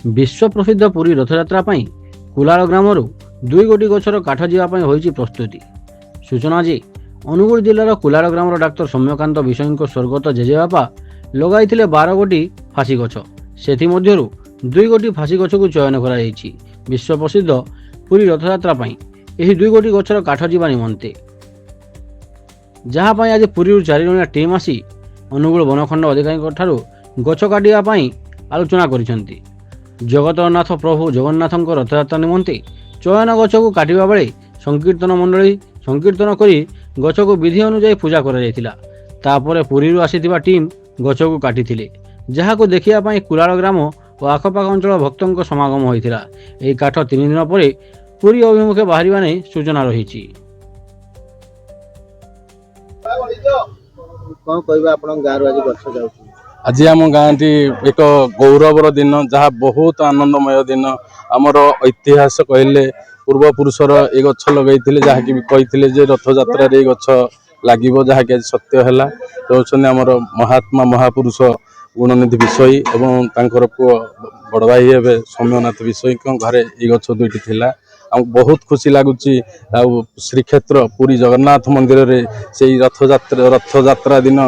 विश्व प्रसिद्ध पुरी रथयात्रा कुलाड़ ग्रामरू 2 गोटी गछर काठ जावाई होइछि प्रस्तुति। सूचना जे अनुगुल जिलार कुलाड़ ग्रामर डाक्तर सौम्यकांत विषय स्वर्गत जेजेबापा लगाइथिले 12 गोटी फासी गछ। सेथिमध्यरु 2 गोटी फासी गछ को चयन कराଯାଇଛି विश्व प्रसिद्ध पुरी रथयात्रा एही 2 गोटी गछर काठ जीवा निमंते, जहाँ आज पुरी 4 जणिया टीम आसी अनुगुल वनखंड अधिकारी ठारू गछ काटिया आलोचना करिसेंती। जगतनाथ प्रभु जगन्नाथ रथयात्रा निमंते चयन गछ को काटिबा बेले संकीर्तन मंडली संकीर्तन करी गछ को विधि अनुଯାयी पूजा करा जायतिला। तापरे पुरीरू आसीथिबा टीम गछ को काटिथिले, जहाँ को देखिया पई कुलाड़ ग्राम और आखपाख अंचल भक्तों समागम होइथिला। एही काठ 3 दिन पर पुरी अभिमुखे बाहरिबा नै सूचना रहिछि। कौन कहबा आपन गाँव आज गछ जाउछि? आज आम गाँव एक गौरवर दिन, जहाँ बहुत आनंदमय दिन। आमर इतिहास कहले पूर्वपुरुषर ये गछ लगे जहाँकि कहते जे रथ यात्रा गछ लगे, जहाँकि आज सत्य है। आमर महात्मा महापुरुष गुणनिधि विषयी एवं तांकर पुओ बड़ भाई हे सौम्यनाथ विषयी घरे ये गछ 2टी थिला। बहुत खुशी लगुच। श्रीक्षेत्र पुरी जगन्नाथ मंदिर रे से रथ यात्रा दिन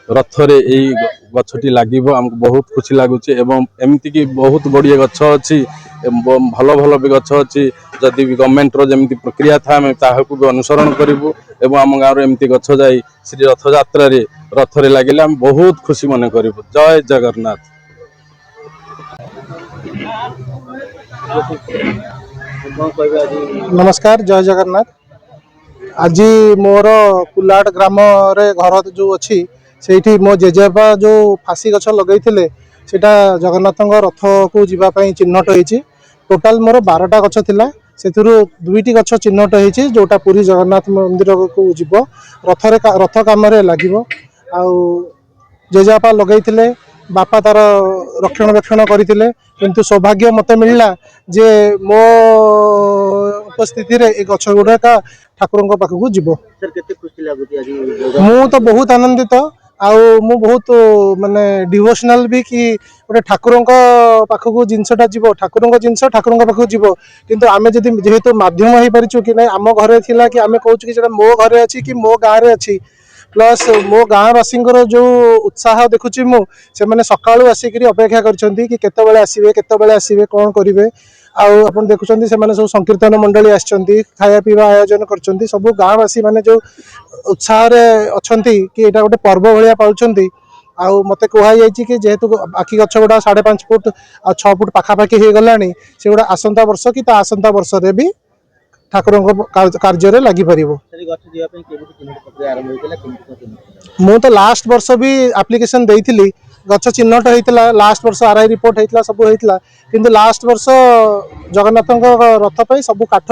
रथरे यही गछटी लगे आमको बहुत खुशी लगुच। एमती कि बहुत गुड़िए गछ अच्छी, भल भल भी गछ अच्छी। जदि भी गवर्नमेंट जमी प्रक्रिया था आम ताकू भी अनुसरण करूँ एवं आम गाँव एमती गछ जाई श्री रथ यात्रा रथरे लगे आम बहुत खुशी मन करूँ। जय जगन्नाथ। नमस्कार, जय जगन्नाथ। आज मोर कुलाड़ ग्राम रे घर जो अच्छी से मो जेजेबा जो फासी गछ लगे सेटा जगन्नाथ रथ को जीवाई चिन्हट होती। टोटाल मोर 12टा गछ थिला, से 2टी गछ चिन्हट होती जोटा पुरी जगन्नाथ मंदिर को जीव रथ काम लगे। जेजेबापा लगे बापा तार रक्षणाबेक्षण करते, किंतु सौभाग्य मत मिलला जे मो उपस्थिति रे ए गछ गुड़ाक ठाकुर पाखक जीव। मु तो बहुत आनंदित मु बहुत माने डिवोशनल भी कि गोटे ठाकुर पाखक जिनसटा जीव, ठाकुर जिनस ठाकुर पाखक जीव। किंतु आमे जदि जेहेतु माध्यम हो पारिछु कि नहीं आम घरे थिला कि आमे कहूँ कि मो घरे अच्छी कि मो गाँव रे अच्छी, प्लस मो गाँववासी जो उत्साह देखुची मु से मैंने सकाळू आसिक अपेक्षा करछंती कि केतेबेले आसिबे कौन करेंगे। आपन देखुछंती से माने सब संकीर्तन मंडली आछंती, खाया पीवा आयोजन करछंती। सब गाँववासी माने जो उत्साह रे अछंती कि एटा गोटे पर्व भलिया पाउछंती। मते कहै जायछि कि जेहेतु बाकी गछ गुड़ा 5.5 फुट आ 6 फुट पाखापाखि हो गलानी, से गुड़ा आसंता वर्ष कि ता आसंता वर्ष रे भी ठाकुर कार्य रे लगी पारिबो। मु तो लास्ट वर्ष भी एप्लिकेशन देइथिली, गछ चिन्हट होता लास्ट वर्ष आरआई रिपोर्ट होता सब होता, किंतु लास्ट वर्ष जगन्नाथ रथ पे सब काठ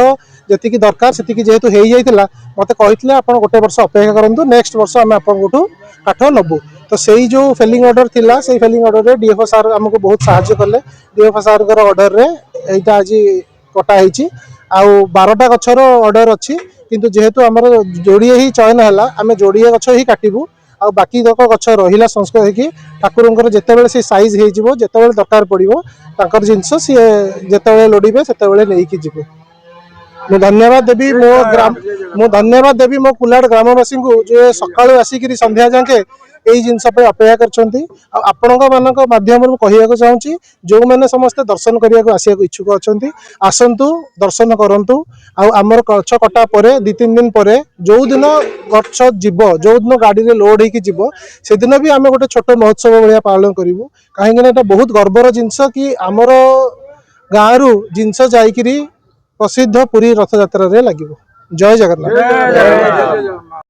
जी दरकार से जेहेतु हो जाता मत कहते आप गोटे वर्ष अपेक्षा करूँ, नेक्स्ट वर्ष आम आपको काठ नबू। तो से जो फेलिंग ऑर्डर थिला से फेलिंग ऑर्डर रे डीएफओ सार आमको बहुत साहाय्य कले। डीएफओ सार ऑर्डर रे एटा आज कटा होती। 12टा गछर ऑर्डर अच्छी, किंतु जेहेतु आमर जोड़िए ही चयन है आम जोड़िए गछ ही काटबू। आ बाकी तक गछ रहा संस्कृत कि ठाकुर जितेबाला से सैज हो जितेबाला दरकार पड़ो तर जिनस सी जिते लोड़े से नहीं जीवे। मु धन्यवाद देवी मो कुलाड़ ग्रामवासी को जो सकाळू आसिक संध्या जाके यही जिनस अपेक्षा कर माध्यम कहवाक चाहूँगी जो मैंने समस्ते दर्शन करने को आसिया इच्छुक अच्छा आसतु दर्शन करूँ। आमर गछ कटा पर 2-3 दिन पर जो दिन गछ जीव जो दिन गाड़ी में लोड हो से दिन भी आम गोटे छोट महोत्सव भाया पालन करूँ। कहीं बहुत गर्वर जिनस कि आमर गाँव जिनस जाकि प्रसिद्ध पुरी रथ यात्रा लगे। जय जगन्नाथ।